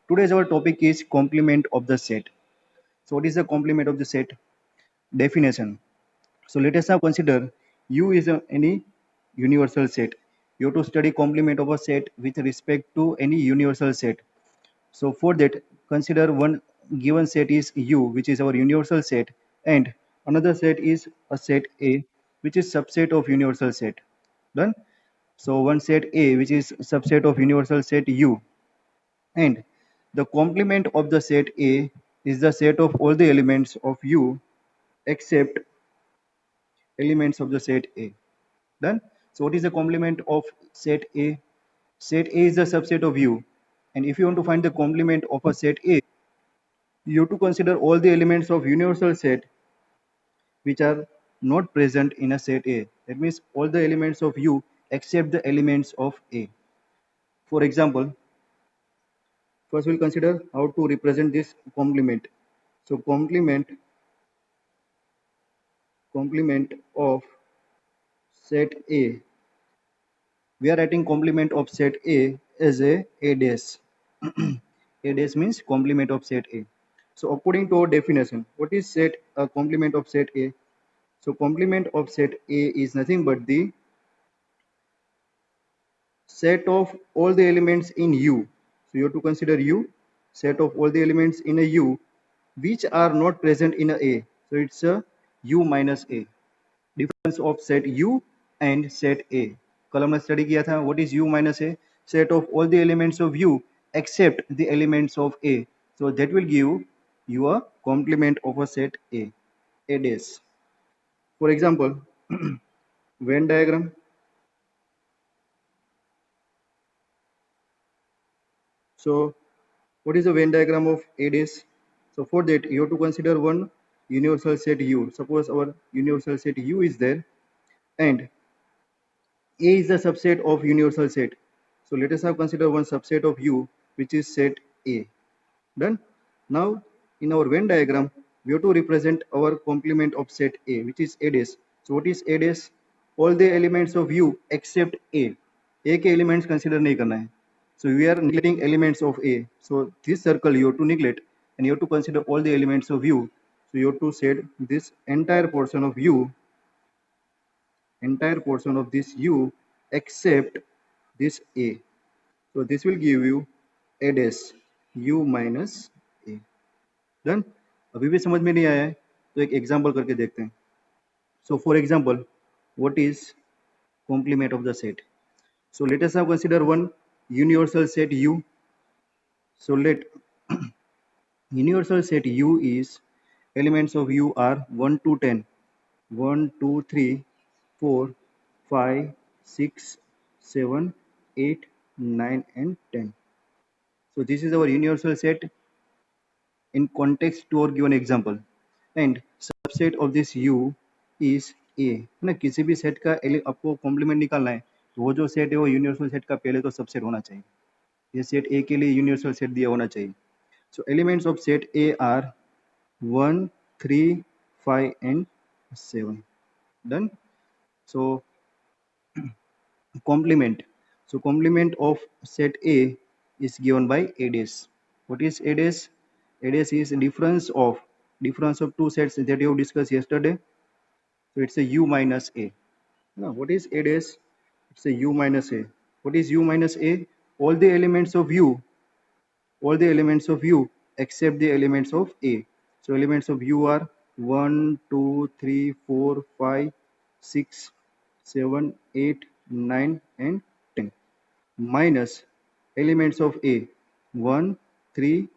Today's our topic is complement of the set. So what is the complement of the set? Definition. So let us now consider U is any universal set. You have to study complement of a set with respect to any universal set. So for that, consider one given set is U, which is our universal set, and another set is a set A, which is subset of universal set. Done. So one set A, which is subset of universal set U, and the complement of the set A is the set of all the elements of U except elements of the set A. Done. So what is the complement of set A? Set A is the subset of U, and if you want to find the complement of a set A, you have to consider all the elements of universal set which are not present in a set A. That means all the elements of U except the elements of A. For example, first we'll consider how to represent this complement. So complement of set A. We are writing complement of set A as A dash. A dash means complement of set A. So according to our definition, what is set a complement of set A? So complement of set A is nothing but the set of all the elements in U. So you have to consider U, set of all the elements in a U which are not present in a A. So it's a U minus A. Difference of set U and set A. कल हमने study किया था what is U minus A? Set of all the elements of U except the elements of A. So that will give you a complement of a set A. A dash. For example, Venn diagram. So what is the Venn diagram of A dash? So for that you have to consider one universal set U. Suppose our universal set U is there and A is the subset of universal set. So let us now consider one subset of U which is set A. Done. Now in our Venn diagram we have to represent our complement of set A which is A dash. So what is A dash? All the elements of U except A. A के elements consider नहीं करना है. So we are neglecting elements of A. So this circle you have to neglect and you have to consider all the elements of U. So you have to set this entire portion of U, entire portion of this U except this A. So this will give you A dash U minus A. Done. अभी भी समझ में नहीं आया है तो एक example करके देखते हैं. So for example, what is complement of the set? So let us now consider one universal set U. So let universal set U is elements of U are 1 to 10. 1, 2, 3, 4, 5, 6, 7, 8, 9 and 10. So this is our universal set in context to our given example. And subset of this U is A है ना. किसी भी set का आपको complement निकालना है तो वो जो सेट है वो यूनिवर्सल सेट का पहले तो सबसेट होना चाहिए. ये सेट A के लिए यूनिवर्सल सेट दिया होना चाहिए. So elements of set A are 1, 3, 5 and 7. Done. So complement. So complement of set A is given by A dash. What is A dash? A dash is difference of two sets that you discussed yesterday. So it's a U minus A. Now what is A dash? It's a U minus A. What is U minus A? All the elements of U, all the elements of U except the elements of A. So elements of U are 1, 2, 3, 4, 5, 6, 7, 8, 9 and 10 minus elements of A 1, 3,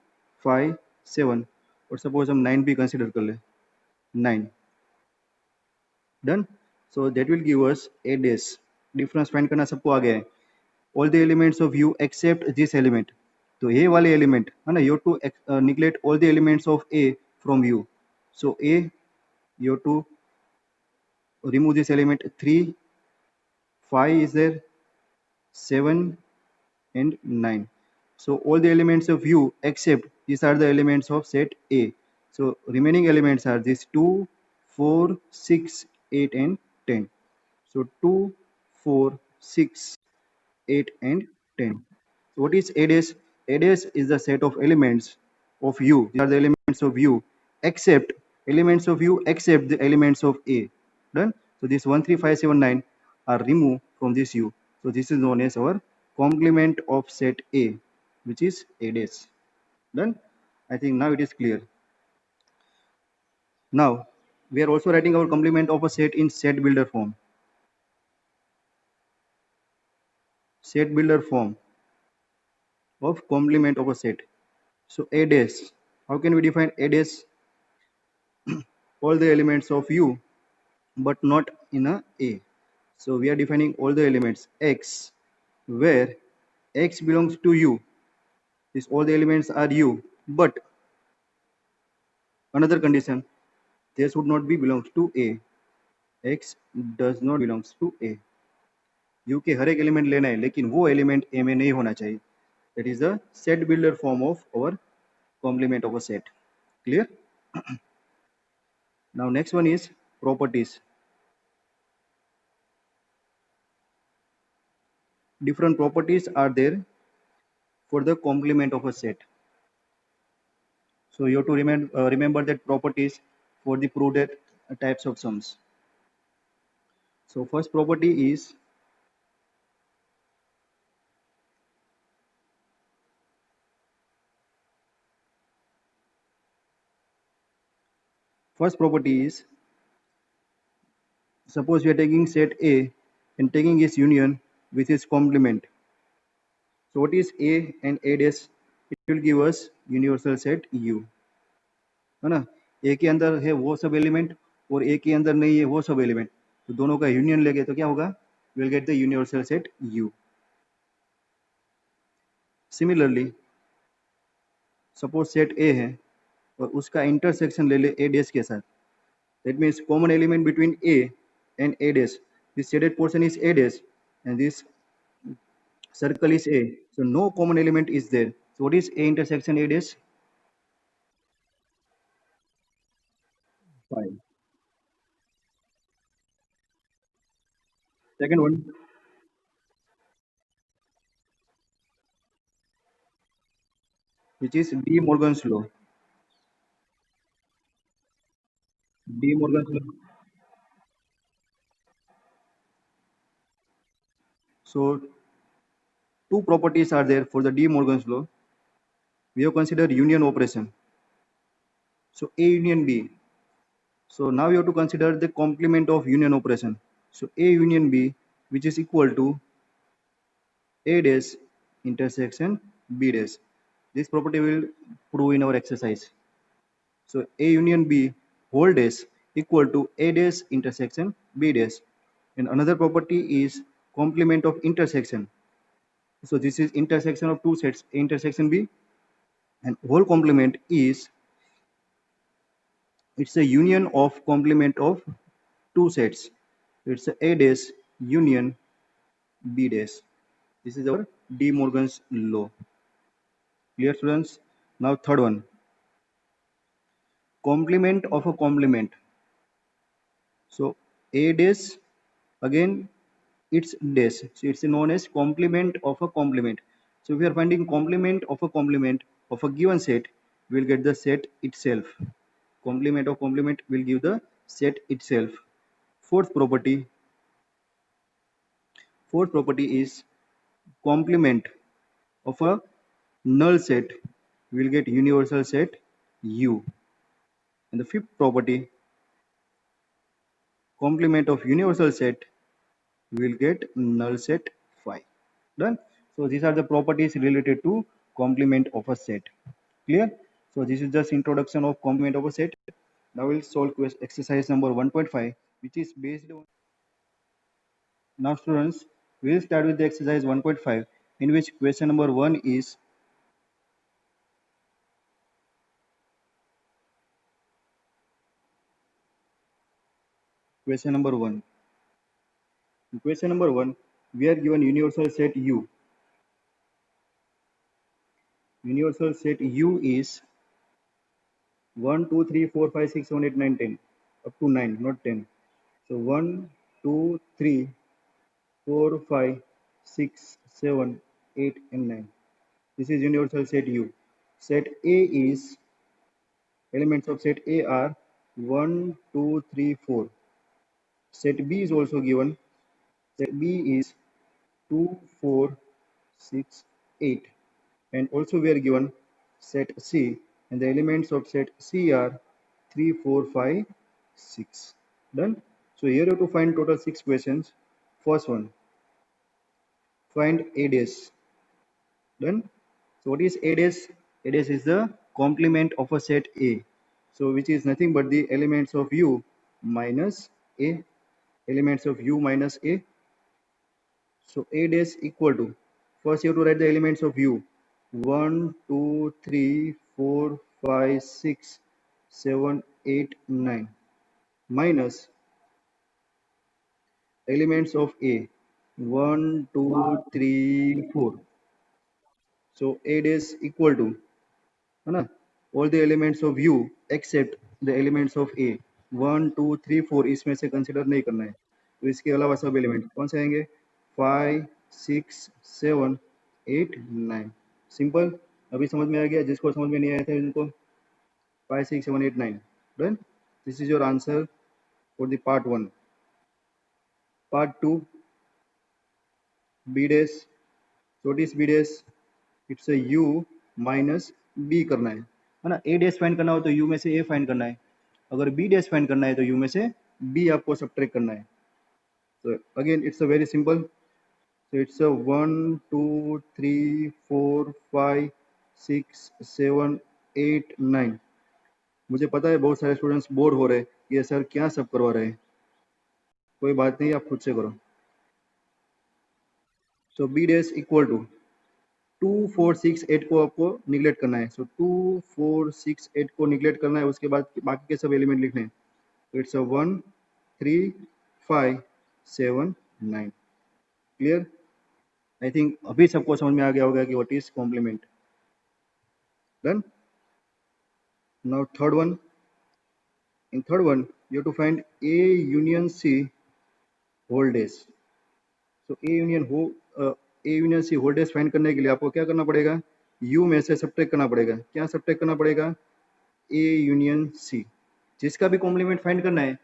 5, 7 और suppose हम 9 भी consider कर ले 9. Done. So that will give us A dash. Difference find करना सबको आ गया है. All the elements of U except this element. तो A वाले element है ना, you have to neglect all the elements of A from U. So A you have to remove this element 3, 5 is there, 7 and 9. So all the elements of U except these are the elements of set A. So remaining elements are these 2, 4, 6, 8 and 10. So 2, 4, 6, 8 and 10. So what is A dash? A dash is the set of elements of U. These are the elements of U except elements of U except the elements of A. Done. So this 1, 3, 5, 7, 9 are removed from this U. So this is known as our complement of set A, which is A dash. Done. I think now it is clear. Now we are also writing our complement of a set in set builder form. Set builder form of complement of a set. So A dash. How can we define A dash? All the elements of U, but not in a A. So we are defining all the elements X, where X belongs to U. These all the elements are U, but another condition, they should not be belongs to A. X does not belongs to A. U के हर एक element लेना है लेकिन वो element A में नहीं होना चाहिए. That is the set builder form of our complement of a set. Clear? Now next one is properties. Different properties are there for the complement of a set. So you have to remember that properties for the proved types of sums. So first property is suppose we are taking set A and taking its union with its complement. So what is A and A dash? It will give us universal set U. है ना? A के अंदर है वो सब element और A के अंदर नहीं है वो सब एलिमेंट, तो दोनों का यूनियन लेंगे तो क्या होगा? We will get the universal set U. Similarly, suppose set A है और उसका इंटरसेक्शन ले ले A dash के साथ. That means common element between A and A dash. This shaded portion is A dash and this circle is A. So no common element is there. So what is A intersection A dash? 5. Second one, which is De Morgan's law. De Morgan's law. So two properties are there for the De Morgan's law. We have considered union operation. So A union B. So now we have to consider the complement of union operation. So A union B, which is equal to A dash intersection B dash. This property will prove in our exercise. So A union B whole dash equal to A dash intersection B dash. And another property is complement of intersection. So this is intersection of two sets A intersection B, and whole complement is it's a union of complement of two sets. It's a A dash union B dash. This is our De Morgan's law. Clear, students? Now third one, complement of a complement. So A dash, again it's dash. So it's known as complement of a complement. So if we are finding complement of a given set, we'll get the set itself. Complement of complement will give the set itself. Fourth property, fourth property is complement of a null set will get universal set U. And the fifth property, complement of universal set will get null set phi. Done. So these are the properties related to complement of a set. Clear? So this is just introduction of complement of a set. Now we'll solve exercise number 1.5, which is based on. Now students, we'll start with the exercise 1.5, in which question number 1 is question number 1. In question number 1, we are given universal set U. Universal set U is 1, 2, 3, 4, 5, 6, 7, 8, 9, 10. Up to 9, not 10. So 1, 2, 3, 4, 5, 6, 7, 8, and 9. This is universal set U. Set A is, elements of set A are 1, 2, 3, 4. Set B is also given. Set B is 2, 4, 6, 8. And also we are given set C, and the elements of set C are 3, 4, 5, 6. Done. So here you have to find total 6 questions. First one, find A dash. Done. So what is A dash? A dash is the complement of a set A. So which is nothing but the elements of U minus A. Elements of U minus A. So A dash equal to, first you have to write the elements of U. 1, 2, 3, 4, 5, 6, 7, 8, 9 minus elements of A. 1, 2, 3, 4. So A dash equal to, है ना, all the elements of U except the elements of A. 1, 2, 3, 4 इसमें से consider नहीं करना है, तो इसके अलावा सब एलिमेंट कौन से आएंगे? 5, 6, 7, 8, 9. सिंपल. अभी समझ में आ गया? जिसको समझ में नहीं आया था उनको 5, 6, 7, 8, 9. Done. This is your answer for the part 1. Part 2, B dash. So what is B dash? It's a U minus B करना है ना. A dash फाइंड करना हो तो U में से A फाइंड करना है. अगर B dash फाइंड करना है तो U में से B आपको सब्ट्रैक्ट करना है. So again it's a very simple. So it's a 1, 2, 3, 4, 5, 6, 7, 8, 9. मुझे पता है बहुत सारे स्टूडेंट्स बोर हो रहे हैं, ये सर क्या सब करवा रहे हैं. कोई बात नहीं, आप खुद से करो. So B dash equal to 2, 4, 6, 8 को आपको निगलेक्ट करना है. सो 2, 4, 6, 8 को निगलेक्ट करना है. उसके बाद बाकी के सब एलिमेंट लिखने हैं. तो इट्स 1, 3, 5, 7, 9. क्लियर? आई थिंक अभी सबको समझ में आ गया होगा कि what is complement. Done. Now third one. In third one you have to find A union C whole dash. So A union C whole dash find करने के लिए आपको क्या करना पड़ेगा? U में से सब्ट्रैक्ट करना पड़ेगा. क्या सब्ट्रैक्ट करना पड़ेगा? A union C. जिसका भी कॉम्प्लीमेंट फाइंड करना है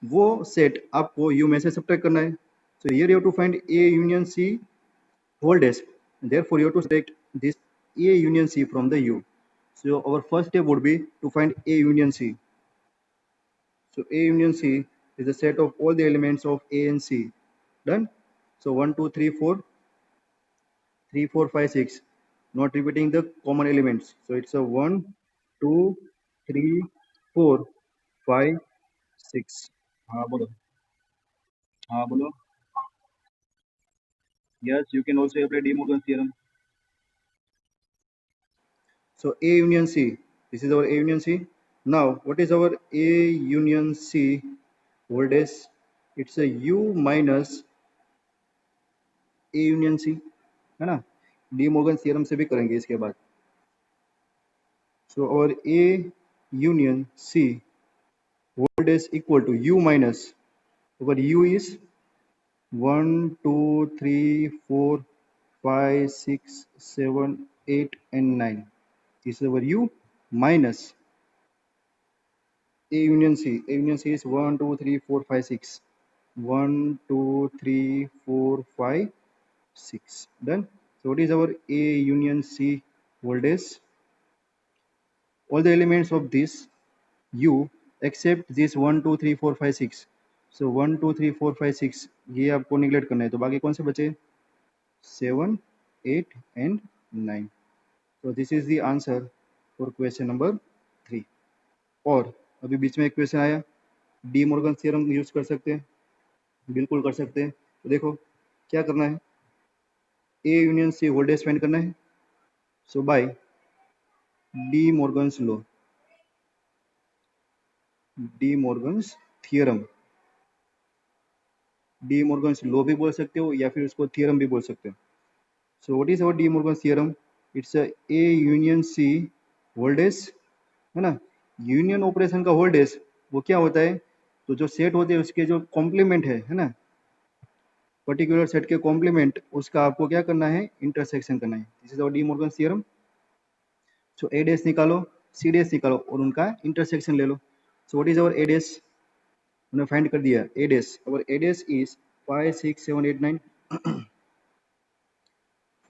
वो सेट आपको U में से सब्ट्रैक्ट करना है. So here you have to find A union C whole dash. Therefore you have to subtract this A union C from the U. So our first step would be to find A union C. So A union C is a set of all the elements of A and C. Done. So 1, 2, 3, 4, 3, 4, 5, 6. Not repeating the common elements. So it's a 1, 2, 3, 4, 5, 6. हाँ बोलो. हाँ बोलो. Yes, you can also apply De Morgan's theorem. So A union C. This is our A union C. Now, what is our A union C voltage? It's a U minus A union C, है ना. D Morgan theorem से भी करेंगे इसके बाद. So our A union C voltage equal to U minus, our U is 1, 2, 3, 4, 5, 6, 7, 8 and 9. This is our U minus A union C. A union C is 1, 2, 3, 4, 5, 6. 1, 2, 3, 4, 5, 6. Done. So what is our A union C voltage? All the elements of this U except this 1, 2, 3, 4, 5, 6. So 1, 2, 3, 4, 5, 6 ये आपको neglect करना है. तो बाकी कौन से बचे? 7, 8 and 9. So this is the answer for question number 3. और अभी बीच में एक क्वेश्चन आया, डी मॉर्गन थ्योरम यूज कर सकते हैं. बिल्कुल कर सकते हैं. तो देखो क्या करना है. A union C whole dash find करना है. So by De Morgan's law, De Morgan's theorem. De Morgan's law भी बोल सकते हो या फिर उसको थ्योरम भी बोल सकते हो. So what is our De Morgan's theorem? It's A union C whole dash, है ना. यूनियन ऑपरेशन का वोल्टेज वो क्या होता है? तो जो सेट होते हैं उसके जो कॉम्प्लीमेंट है ना, पर्टिकुलर सेट के कॉम्प्लीमेंट उसका आपको क्या करना है, इंटरसेक्शन करना है. This is our De Morgan theorem. So A dash निकालो, सी डैश निकालो और उनका इंटरसेक्शन ले लो. So what is our A dash, हमने फाइंड कर दिया A dash. Our A dash is 5 6 7 8 9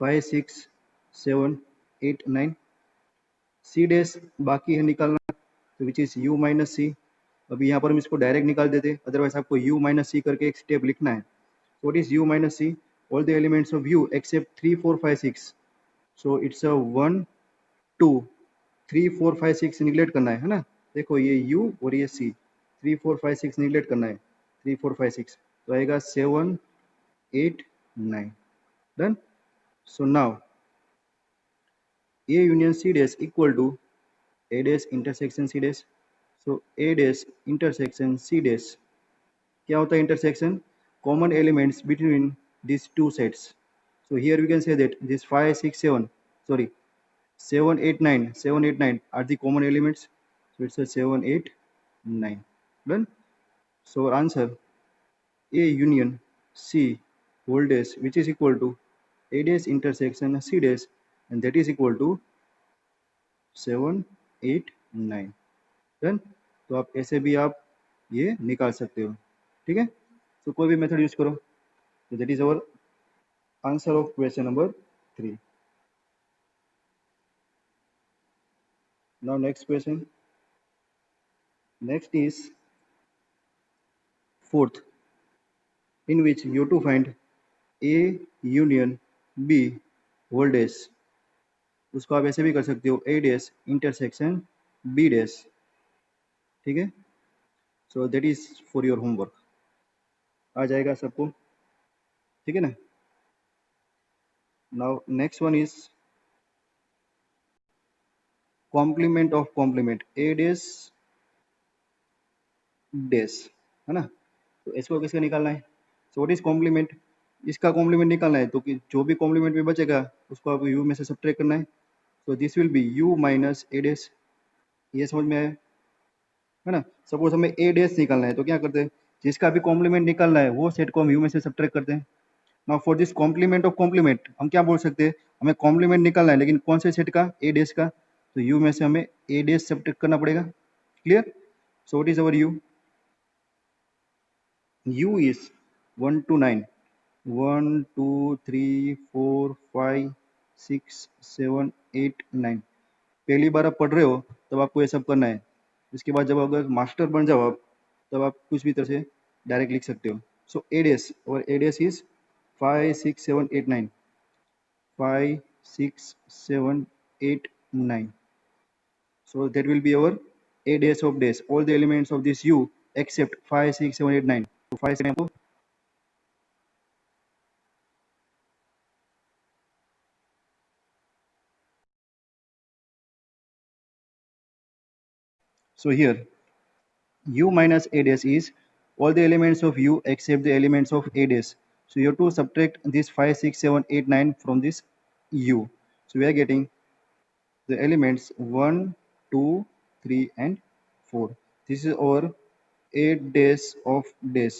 5 6 7 8 9. C dash बाकी है निकालना, तो विच इज u माइनस सी. अभी यहाँ पर हम इसको डायरेक्ट निकाल देते, अदरवाइज आपको u माइनस सी करके एक स्टेप लिखना है. What is u minus C, all the elements of u except 3 4 5 6. So it's a 1 2 3 4 5 6 neglect करना है ना. देखो ये u और ये c, 3 4 5 6 निगलेक्ट करना है. 3 4 5 6 तो आएगा 7 8 9. Done. So now a union c dash equal to a dash intersection c dash. So a dash intersection c dash क्या होता है intersection? Common elements between these two sets. So here we can say that this 5 6 7 sorry 7 8 9 7 8 9 are the common elements. So it's a 7 8 9. Done. So our answer a union c whole dash which is equal to a dash intersection c dash and that is equal to 7 8 9. Done. तो आप ऐसे भी आप ये निकाल सकते हो. ठीक है. तो कोई भी मेथड यूज करो. तो that is our answer of question number 3. Now next question. Next is fourth, in which you to find A union B whole dash. उसको आप ऐसे भी कर सकते हो, A dash intersection B dash. ठीक है. So that is for your homework. आ जाएगा सबको. ठीक है ना. Now next one is complement of complement A dash dash, है ना. तो इसको किसका निकालना है. सो व्हाट इज कॉम्प्लीमेंट, इसका कॉम्प्लीमेंट निकालना है. तो जो भी कॉम्प्लीमेंट में बचेगा उसको आपको u में से सब्ट्रैक्ट करना है. तो this will be u minus A dash. ये समझ में आया, है ना. सपोज हमें ए डैश निकालना है तो क्या करते हैं, जिसका भी कॉम्प्लीमेंट निकालना है वो सेट को हम u में से सब्ट्रैक्ट करते हैं. Now for this complement of complement हम क्या बोल सकते हैं, हमें कॉम्प्लीमेंट निकालना है लेकिन कौन से सेट का, ए डैश का. तो u में से हमें ए डैश सब्ट्रैक्ट करना पड़ेगा. Clear. So what is our u, u is 1 to 9. 1 2 3 4 5 6 7 8 9. पहली बार आप पढ़ रहे हो तब आपको ये सब करना है. इसके बाद जब अगर मास्टर बन जाओ आप, तब आप कुछ भी तरह से डायरेक्ट लिख सकते हो. सो ए डैश और ए dash is 5 6 7 8 9. 5 6 7 8 9. So that will be our a dash of dash. All the elements of this u except 5 6 7 8 9. So 5 7 so here u minus a dash is all the elements of u except the elements of a dash. So you have to subtract this 5 6 7 8 9 from this u. So we are getting the elements 1 2 3 and 4. This is our a dash of dash.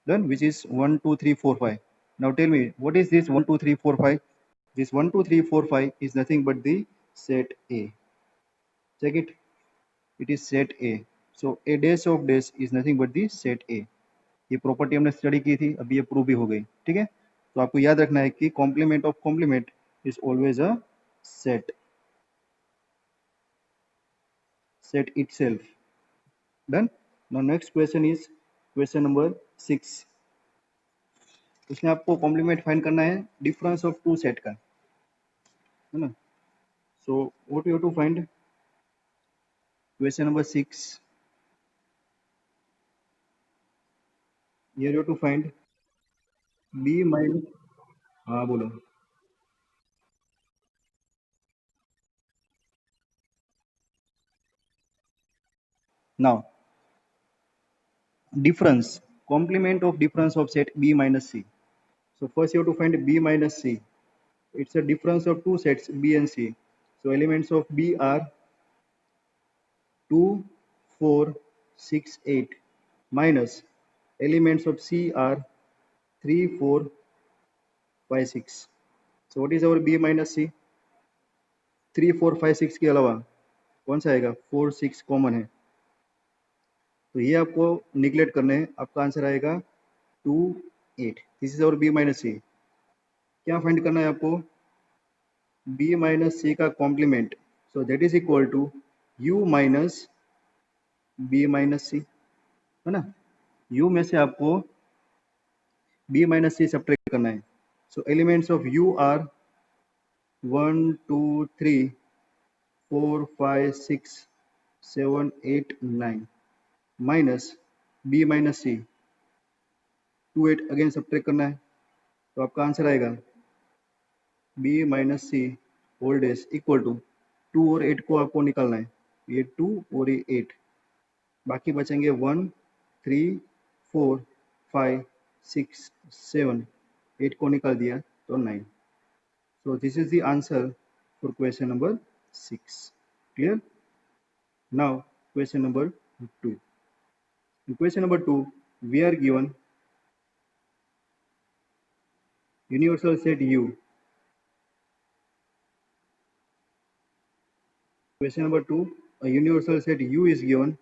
Done, which is 1 2 3 4 5. Now tell me, what is this 1 2 3 4 5? This 1 2 3 4 5 is nothing but the set A. Check it. It is set A. So a dash of dash is nothing but the set A. ये property हमने study की थी, अभी ये prove भी हो गई. ठीक है. तो आपको याद रखना है कि complement of complement is always a set, set itself. Done. Now next question is question number 6. उसमें आपको कॉम्प्लीमेंट फाइंड करना है डिफरेंस ऑफ टू सेट का, है ना. So what you have to find, question number 6. Here you have to find b minus. हाँ बोलो. Now difference, complement of difference of set b minus c. So first you have to find b minus c. It's a difference of two sets b and c. So elements of b are 2 4 6 8 minus elements of c are 3 4 5 6. So what is our b minus c? 3 4 5 6 के अलावा कौन सा आएगा? 4 6 common है, तो ये आपको neglect करने हैं। आपका आंसर आएगा 2 8। दिस इज और बी माइनस सी। क्या फाइंड करना है आपको? बी माइनस सी का complement, so that is equal to U minus B minus C, है ना। यू में से आपको बी माइनस सी सब्ट्रैक्ट करना है। So elements of U are 1 2 3 4 5 6 7 8 9 minus B minus C 2 8 again subtract करना है, तो आपका आंसर आएगा B minus C whole dash equal to 2 और 8 को आपको निकालना है, ये 2 और ये 8, बाकी बचेंगे 1 3 4 5 6 7, 8 को निकाल दिया तो 9। So this is the answer for question number 6. Clear? Now question number 2. In question number 2, we are given universal set U. Question number 2, a universal set U is given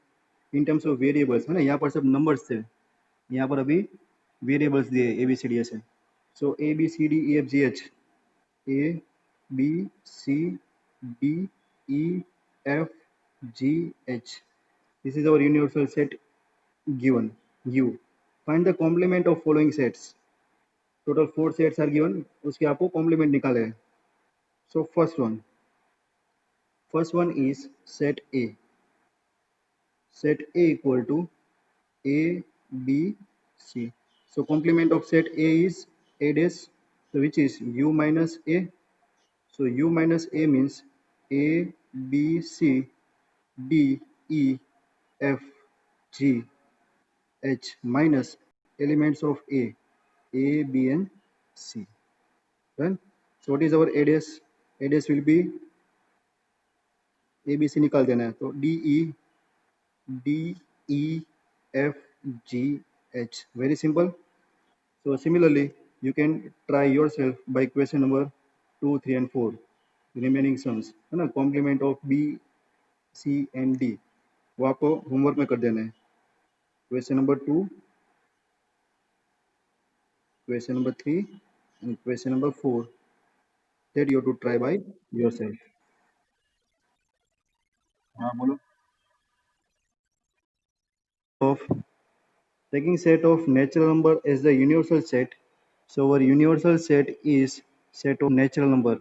in terms of variables, है ना। यहाँ पर सब numbers थे, यहाँ पर अभी variables दिए A B C D ऐसे। So A B C D E F G H, A B C D E F G H. This is our universal set given U. Find the complement of following sets. Total 4 sets are given, उसके आपको complement निकाले हैं। So first one is set A. Set A equal to A B C. So complement of set A is A dash, so which is U minus A. So U minus A means A B C D E F G H minus elements of A B and C. Done. So what is our A dash? A dash will be A B C निकाल देना है, तो D E F G H. Very simple. So similarly, you can try yourself by question number 2, 3 and 4. Remaining sums, है ना, complement of B, C and D, वो आपको homework में कर देना है। Question number 2, question number 3 and question number 4, that you have to try by yourself. हाँ बोलो। Of taking set of natural number as the universal set, so our universal set is set of natural number,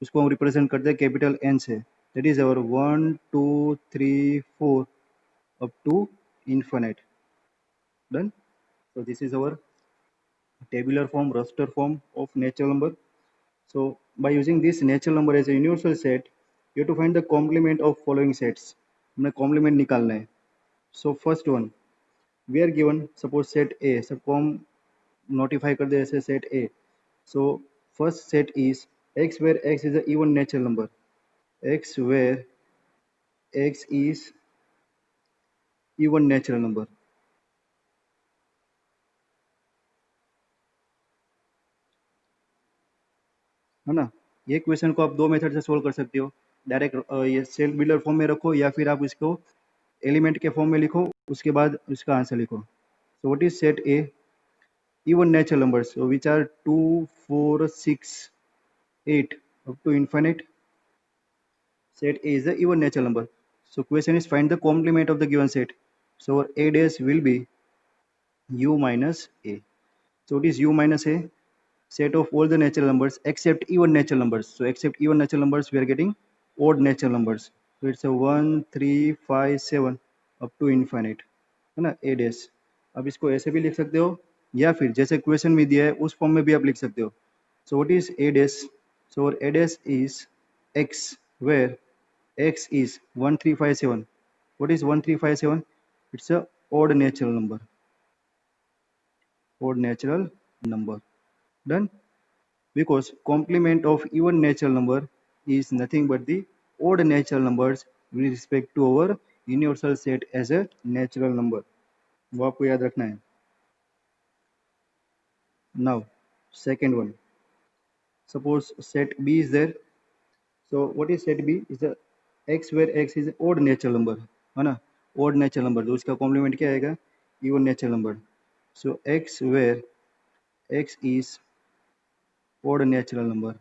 उसको हम represent करते हैं capital N से, that is our 1 2 3 4 up to infinite. Done. So this is our tabular form, raster form of natural number. So by using this natural number as a universal set, you have to find the complement of following sets. हमें complement निकालना है। So first one, we are given suppose set A, सबको हम notify कर दे ऐसे set A. So first set is x where x is a even natural number, x where x is even natural number, है ना। ये question को आप दो मेथड से सोल्व कर सकते हो, डायरेक्ट ये सेल्फ बिल्डर फॉर्म में रखो या फिर आप इसको एलिमेंट के फॉर्म में लिखो, उसके बाद उसका आंसर लिखो। सो what is set A? even natural numbers, so which are 2 4 6 8 up to infinite. Set A is the even natural number. So question is find the complement of the given set. So our A dash will be u minus A. So it is u minus A, set of all the natural numbers except even natural numbers. So except even natural numbers, we are getting odd natural numbers. So it's a 1 3 5 7 up to infinite, है ना। A dash, अब इसको ऐसे भी लिख सकते हो या फिर जैसे क्वेश्चन में दिया है उस फॉर्म में भी आप लिख सकते हो। So what is A dash? So our A dash is x where x is 1 3 5 7. What is 1 3 5 7? It's a odd natural number. Odd natural number. Done. Because complement of even natural number is nothing but the odd natural numbers with respect to our universal set as a natural number. वो आपको याद रखना है। Now, second one. Suppose set B is there. So what is set B? Is the x where x is odd natural number, है ना? Odd natural number. तो उसका complement क्या आएगा? Even natural number. So x where x is odd natural number.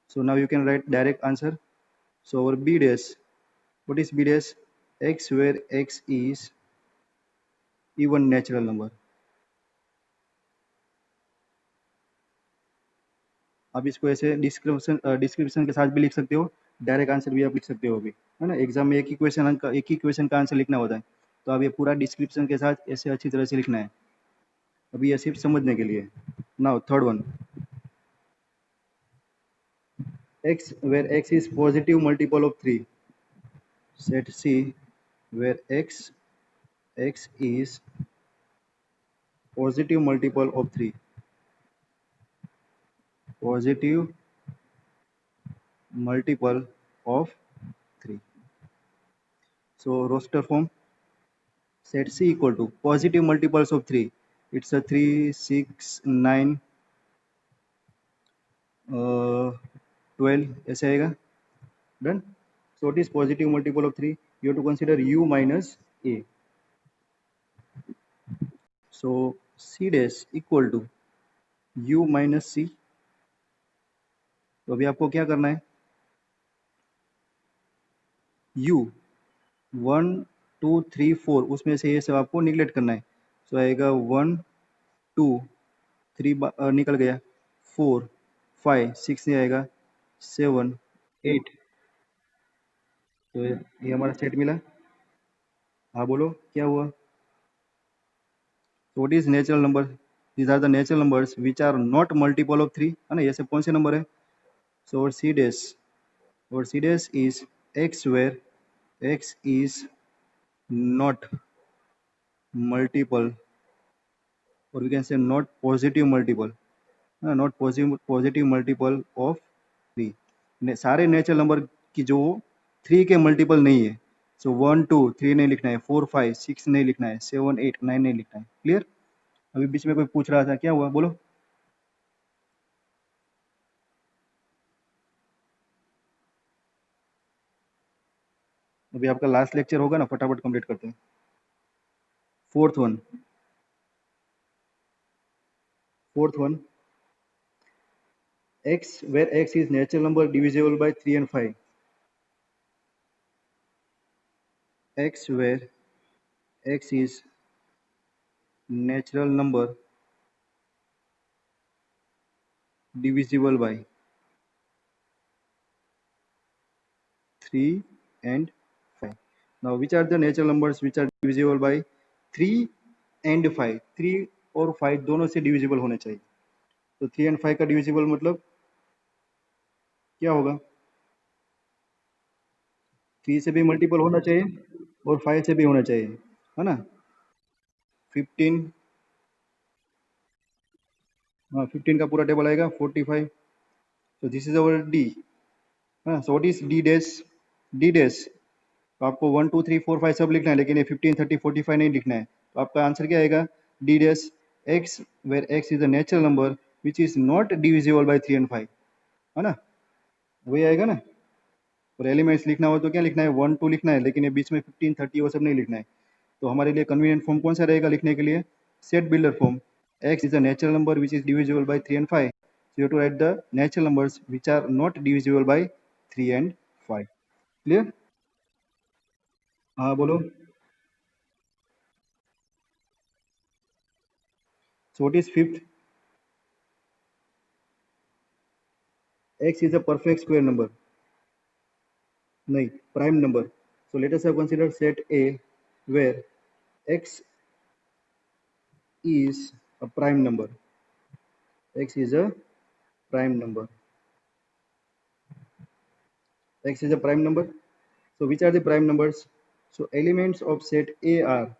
So now you can write direct answer. So our B dash. What is B dash? X where x is even natural number. आप इसको ऐसे description के साथ भी लिख सकते हो, direct answer भी आप लिख सकते हो अभी, है ना? एग्जाम में एक ही क्वेश्चन का आंसर लिखना होता है, तो आप ये पूरा डिस्क्रिप्शन के साथ ऐसे अच्छी तरह से लिखना है। अभी ये सिर्फ समझने के लिए। Now third one, x where x is positive multiple of 3. Set C where x is positive multiple of 3. Positive multiple of 3. So roster form, set C equal to positive multiples of 3. It's a 3, 6, 9, 12 ऐसे आएगा। Done. So it is positive multiple of 3. You have to consider u minus a. So c dash equal to u minus c. तो अभी आपको क्या करना है, u 1 2 3 4 उसमें से ये सब आपको निगलेक्ट करना है। तो आएगा 1 2 3 निकल गया, 4 5 6 नहीं आएगा, 7 8। तो ये हमारा सेट मिला। हाँ बोलो क्या हुआ। So what is natural number? These are the natural numbers which are not multiple of 3, है ना? ये सब कौन से नंबर है? So our C dash is x where x is not multiple, or we can say not positive multiple, not positive multiple of 3. सारे natural number की जो 3 के मल्टीपल नहीं है। सो 1 2 3 नहीं लिखना है, 4 5 6 नहीं लिखना है, 7 8 9 नहीं लिखना है। क्लियर? अभी बीच में कोई पूछ रहा था, क्या हुआ बोलो। अभी आपका लास्ट लेक्चर होगा ना, फटाफट कंप्लीट करते हैं। Fourth one, x where x is natural number divisible by 3 and 5. X where x is natural number divisible by 3 and 5. Now which are the natural numbers which are divisible by 3 and 5? 3 और 5 दोनों से divisible होने चाहिए। तो 3 and 5 का divisible मतलब क्या होगा? 3 से भी मल्टीपल होना चाहिए और 5 से भी होना चाहिए, है ना? 15, हाँ 15 का पूरा टेबल आएगा, 45। तो दिस इज अवर डी। हाँ, so what is D dash? D dash, तो आपको 1 2 3 4 5 सब लिखना है, लेकिन ये 15 30 45 नहीं लिखना है। तो आपका आंसर क्या आएगा? D dash X where X is a natural number which is not divisible by 3 and 5, है ना? वही आएगा ना। और एलिमेंट्स लिखना हो तो क्या लिखना है? 1 2 लिखना है, लेकिन ये बीच में 15 30 वो सब नहीं लिखना है। तो हमारे लिए कन्वीनियंट फॉर्म कौन सा रहेगा लिखने के लिए? Set builder form. X is a natural number which is divisible by 3 and 5. So you have to write the natural numbers which are not divisible by 3 and 5. Clear? हाँ बोलो। So what is fifth? X is a perfect square number. नहीं, prime number. So let us have considered set A where x is a prime number. X is a prime number. X is a prime number. So which are the prime numbers? So elements of set A are,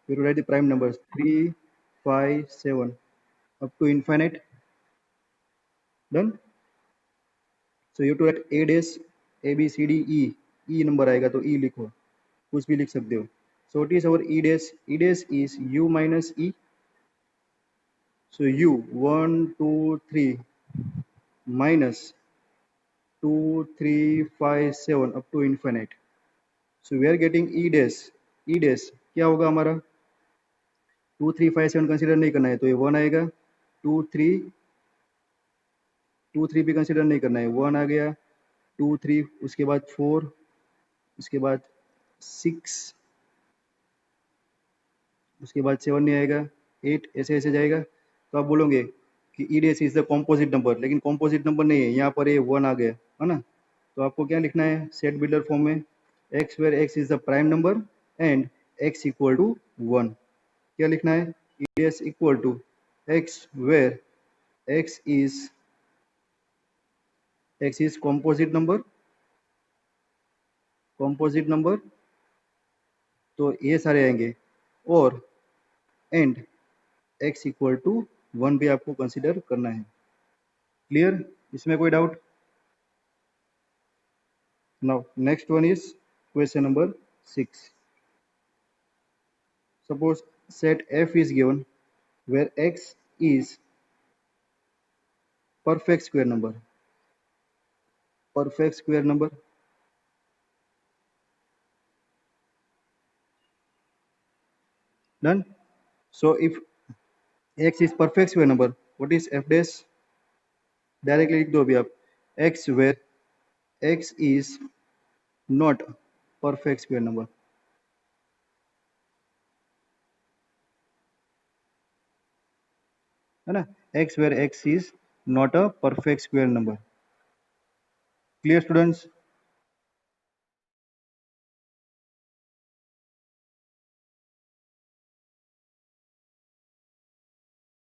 we will write the prime numbers 3, 5, 7 up to infinite. Done. So you have to write A dash A B C D E. E number आएगा तो E लिखो, कुछ भी लिख सकते हो। So what is our E dash? E dash is U minus E. So U 1, 2, 3 minus 2, 3, 5, 7 up to infinite. So we are getting E dash. E dash क्या होगा हमारा? 2, 3, 5, 7 कंसिडर नहीं करना है तो ये 1 आएगा. 2, 3 भी कंसिडर नहीं करना है, 1 आ गया. 2, 3 उसके बाद 4 उसके बाद 6 उसके बाद 7 नहीं आएगा. 8 ऐसे ऐसे जाएगा. तो आप बोलोगे कि ई डेस इज द कॉम्पोजिट नंबर, लेकिन कॉम्पोजिट नंबर नहीं है, यहाँ पर ये 1 आ गया है ना. तो आपको क्या लिखना है सेट बिल्डर फॉर्म में? X where x is the prime number and x equal to 1. क्या लिखना है? E dash equal to x where x is composite number तो ये सारे आएंगे. और एंड एक्स इक्वल टू 1 भी आपको कंसिडर करना है. क्लियर? इसमें कोई doubt? Now next one is question number 6. Suppose set f is given where x is perfect square number. Perfect square number. Done. So if x is perfect square number, what is f dash? Directly लिख दो अभी आप. X where x is not perfect square number. है ना? X where x is not a perfect square number. Clear students?